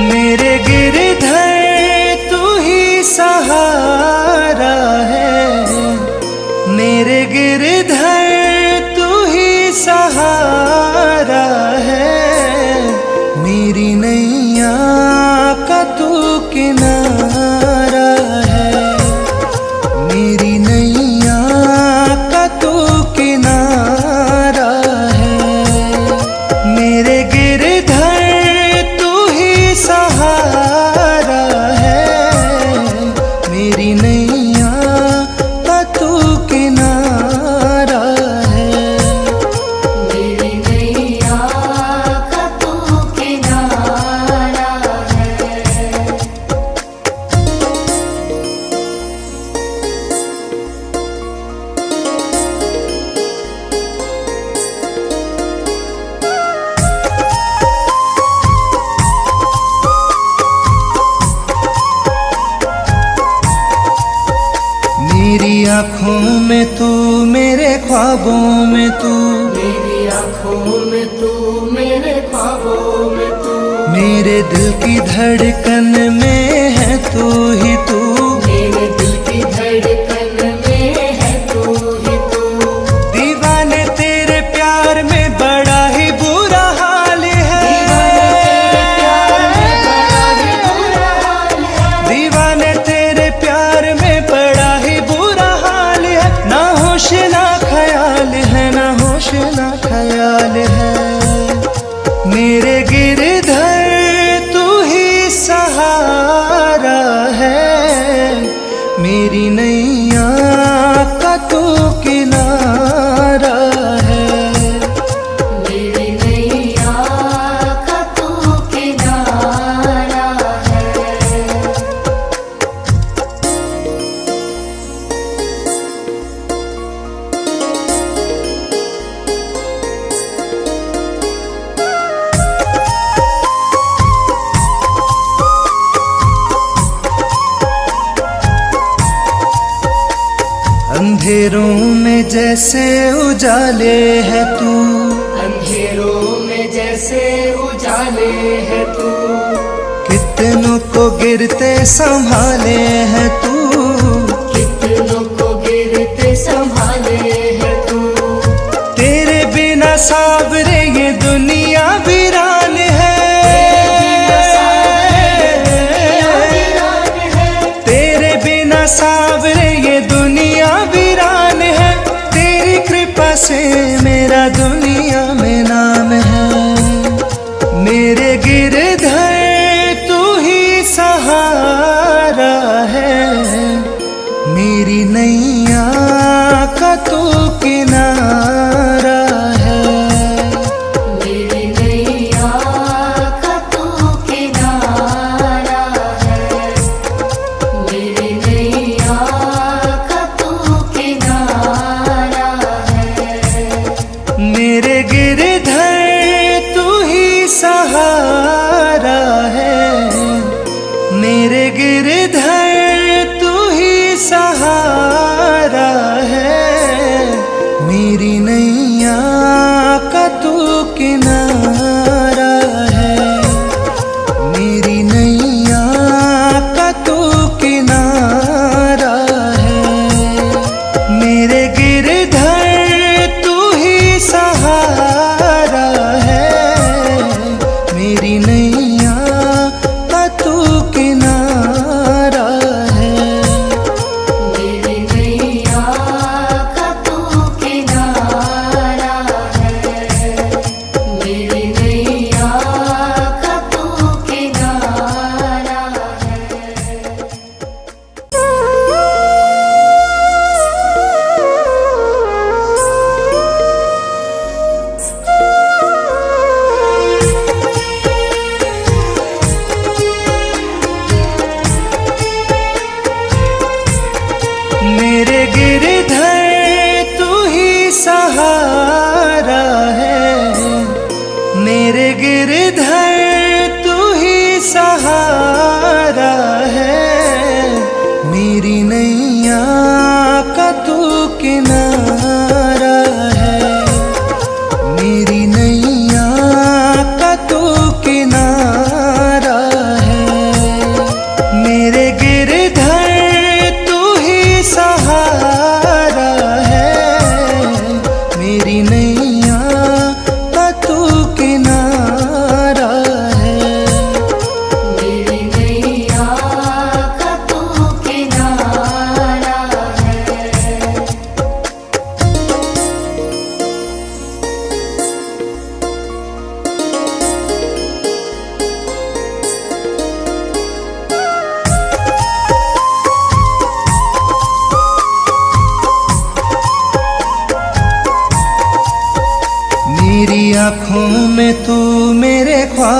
मेरे गिरधर तू ही सहारा है, मेरे गिरधर तू ही सहारा है। मेरी नैया का तू किनारा है, मेरी नैया का तू किनारा है। मेरे गिरधर तू ही सहारा है, मेरी नैया का तू किनारा है। मेरी नैया का तू किनारा है। मेरी आँखों में तू, मेरे ख्वाबों में तू, मेरी आँखों में तू, मेरे ख्वाबों में तू, मेरे दिल की धड़कन में है तू ही तू। मेरे दिल की धड़कन में है तू ही तू। दीवाने तेरे प्यार में बड़ा ही बुरा हाल है, दीवाने तेरे प्यार में बड़ा ही बुरा हाल है। ना होश ना ख्याल है, ना होश ना ख्याल है। मेरे गिरधर तू ही सहारा है, मेरी नैया का तू किनारा है। मेरी नैया का तू किनारा है। अंधेरों में जैसे उजाले है तू, अंधेरों में जैसे उजाले है तू, कितनों को गिरते संभाले है तू। कितनों को गिरते संभाले है तू। तेरे बिना सावरे ये दुनिया वीरान है, तेरे बिना सावरे ये दुनिया वीरान है। तेरी कृपा से मेरा दुनिया में नाम है। मेरे गिरधर तू ही सहारा है, मेरी नैया का तू किनारा है। मेरी नैया का तू किनारा है। मेरी नैया का तू किनारा है। मेरे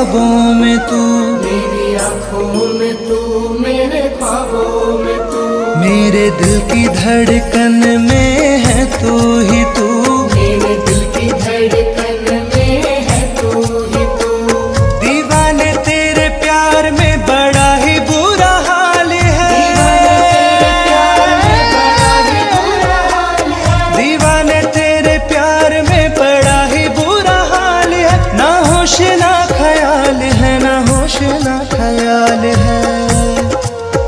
ख्वाबों में तू, मेरी आँखों में तू, मेरे ख्वाबों में तू, मेरे दिल की धड़कन में है तू ही तू, मेरे दिल की धड़कन में है तू ही तू। दीवाने तेरे प्यार में बड़ा ही बुरा हाल है, दीवाने तेरे प्यार में बड़ा ही बुरा हाल है, ना होश ना ख्याल है, ना होश ना ख्याल है।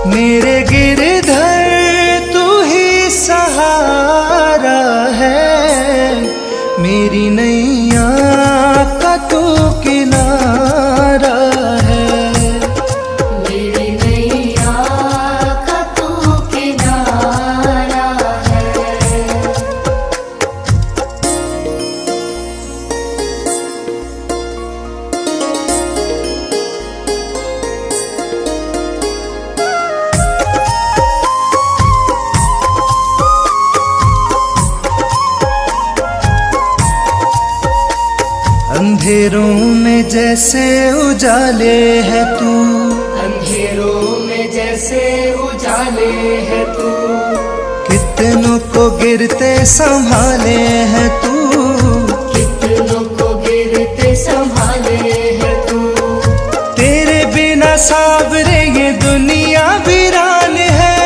मेरे गिरधर तू ही सहारा है, मेरी नैया का तू किनारा है, मेरी नैया का तू किनारा है। अंधेरों में जैसे उजाले है तू, अंधेरों में जैसे उजाले है तू, कितनों को गिरते संभाले है तू, कितनों को गिरते संभाले है तू। तेरे बिना सावरे ये दुनिया वीरान है,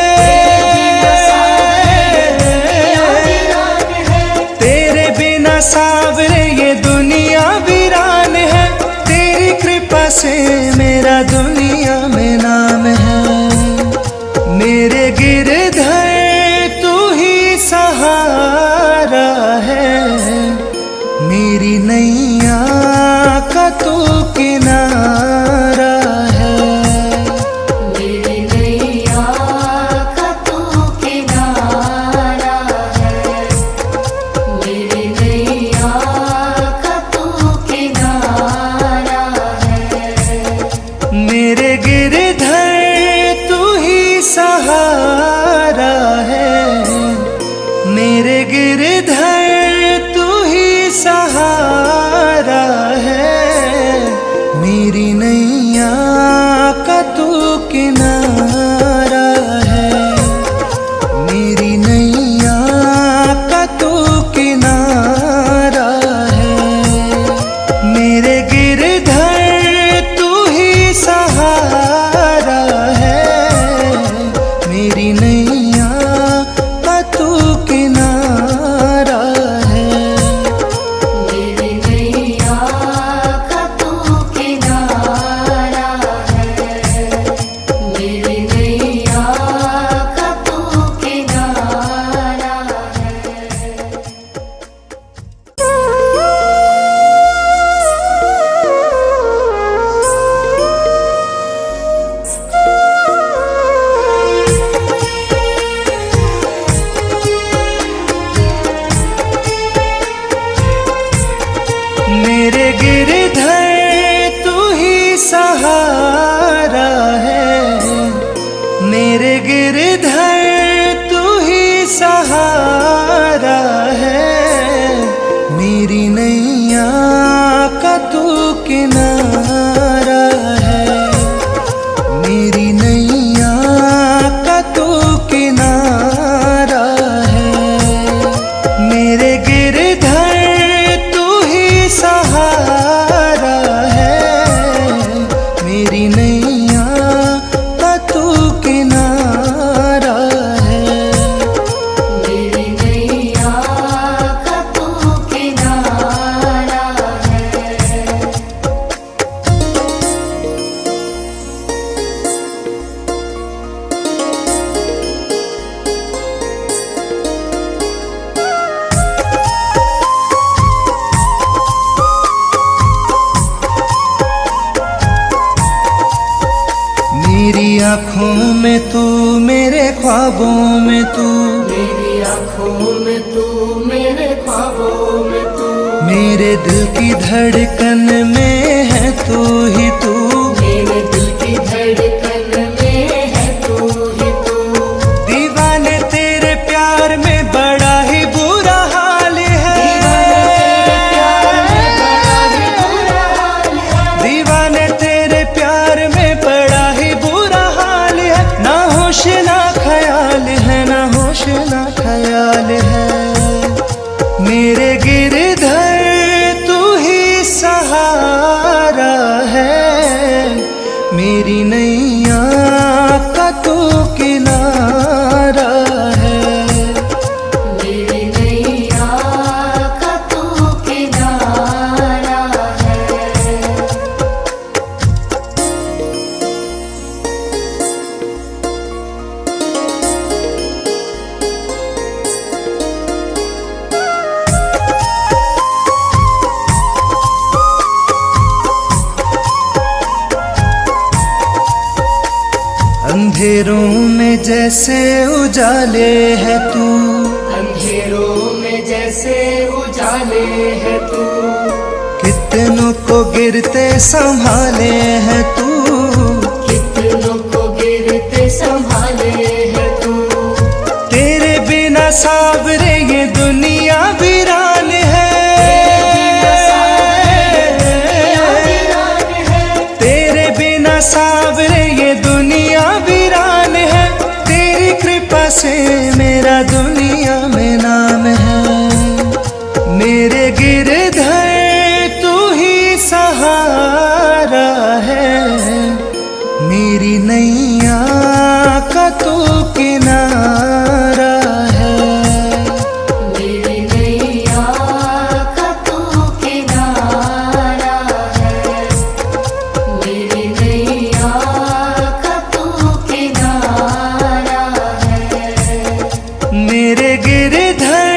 तेरे बिना सावरे ये दुनिया वीरान है, तेरी कृपा से मेरा दुनिया में नाम है। मेरे गिरधर तू ही सहारा है, मेरी नैया का तू किनारा है, मेरी नैया का तू किनारा है, मेरी नैया का तू किनारा है। मेरे गिरधर तू ही सहारा है, मेरे गिरधर तू ही सहारा है, मेरी नैया का तू किनारा है, मेरी नैया का तू किनारा है। मेरे गिरधर तू ही सहारा है, मेरी नैया का तू किनारा है, मेरी नैया का तू किनारा है, मेरी नैया का तू किनारा है। मेरे गिरधर तू ही सहारा है, मेरे गिरधर तू ही सहारा है, मेरी नैया का तू किनारा है, मेरी नैया का तू किनारा है। मेरे गिरधर तू ही सहारा है, मेरी नैया का तू किनारा है, मेरी नैया का तू किनारा है। मेरी आँखों में तू, मेरे ख्वाबों में तू, मेरी आँखों में तू, मेरे ख्वाबों में तू, मेरे दिल की धड़कन में है तू ही तू, मेरे दिल की धड़कन में है तू ही तू। दीवाने तेरे प्यार में बड़ा ही बुरा हाल है, दीवाने तेरे प्यार में बड़ा ही बुरा हाल है, दीवाने मेरी नैया का तू किनारा है। मेरी नैया का तू किनारा है। अंधेरों में जैसे उजाले है तू, अंधेरों में जैसे उजाले है तू, कितनों को गिरते संभाले है तू, कितनों को गिरते संभाले है तू। तेरे बिना सावरे ये दुनिया वीरान है। तेरे बिना सावरे ये दुनिया वीरान है। तेरी कृपा से मेरा दुनिया में नाम है। मेरे गिरधर तू ही सहारा है। मेरी नैया का तू किनारा है। मेरी नैया का तू किनारा है। मेरी नैया का तू किनारा है। मेरे गिरधर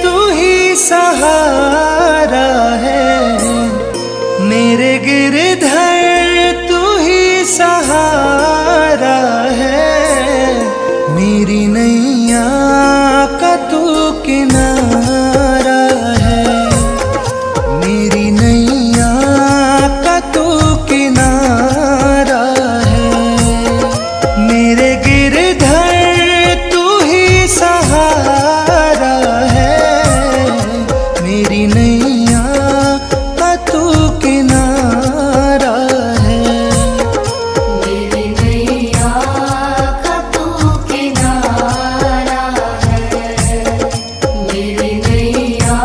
तू ही सहारा है। मेरे गिरधर तू ही सहारा है। मेरी नैया का तू किनारा है। मेरी नैया का तू किनारा है। मेरे गिरधर तू ही सहारा है। मेरी नैया का तू किनारा है। मेरी नैया का तू किनारा है। मेरी नैया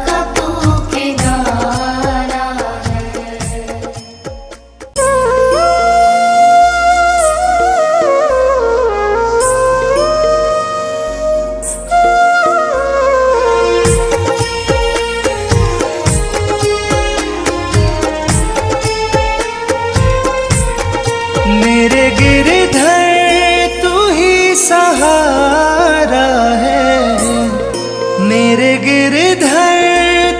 का तू किनारा मेरे गिरधर तू ही सहारा है। मेरे गिरधर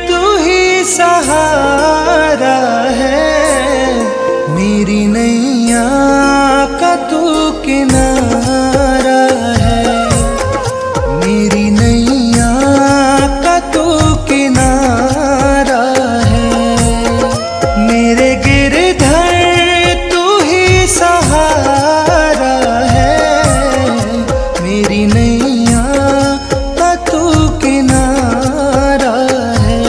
तू ही सहारा है। मेरी नैया का तू किनारा है। मेरी नैया का तू किनारा है। मेरे गिरधर तू ही सहारा है। मेरी नैया का तू किनारा है।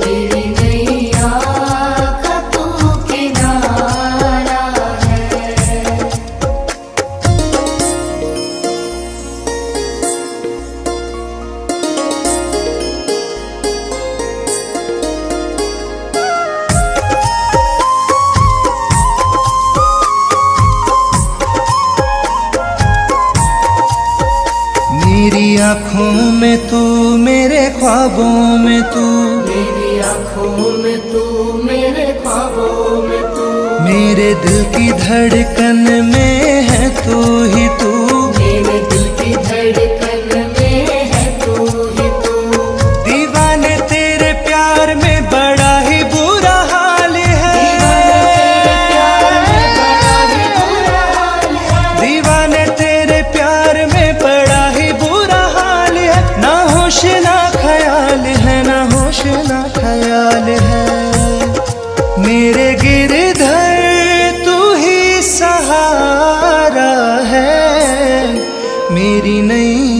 मेरी नैया का तू किनारा है। मेरी आँखों में तू, मेरे ख्वाबों में तू, मेरी आँखों में तू, मेरे ख्वाबों में तू, मेरे दिल की धड़कन में है तू ही तू। मेरे दिल की धड़कन में है तू ही तू। दीवाने तेरे प्यार में बड़ा ही बुरा हाल है। दीवाने तेरे प्यार में बड़ा ही बुरा हाल है। ना होश ना ख्याल है, ना होश ना ख्याल है। मेरे गिरधर तू ही सहारा है। मेरी नैया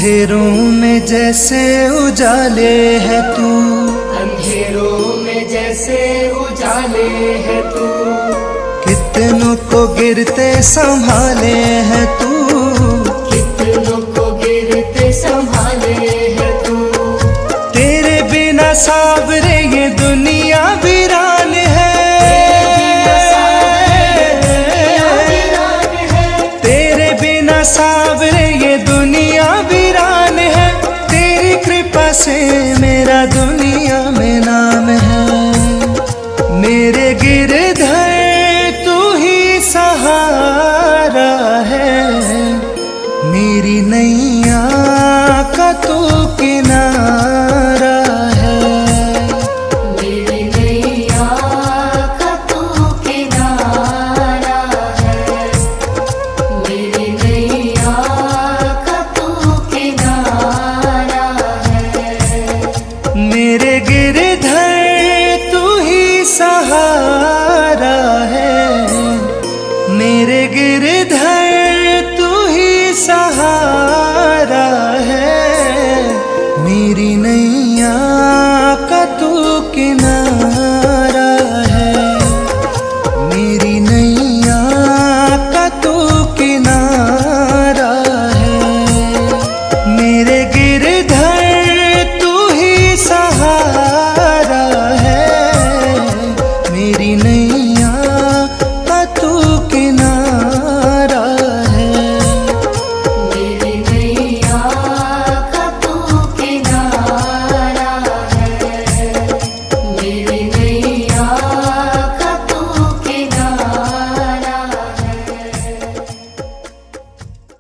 अंधेरों में जैसे उजाले है तू, अंधेरों में जैसे उजाले है तू, कितनों को गिरते संभाले है तू, कितनों को गिरते संभाले है तू। तेरे बिना सावरे ये दुनिया वीरान है, तेरे बिना सावरे ये दुनिया वीरान है। तेरी कृपा से मेरा दुनिया में नाम है, मेरे गिरधर तू ही सहारा है, मेरी नैया का तू किनारा है, मेरी नैया का तू किनारा है, मेरी नैया का तू किनारा है। मेरे गिरधर तू ही सहारा है, मेरे गिरधर तू ही सहारा है, मेरी नैया का तू किनारा है, मेरी नैया का तू किनारा है, मेरे गिरधर तू ही सहारा है, मेरी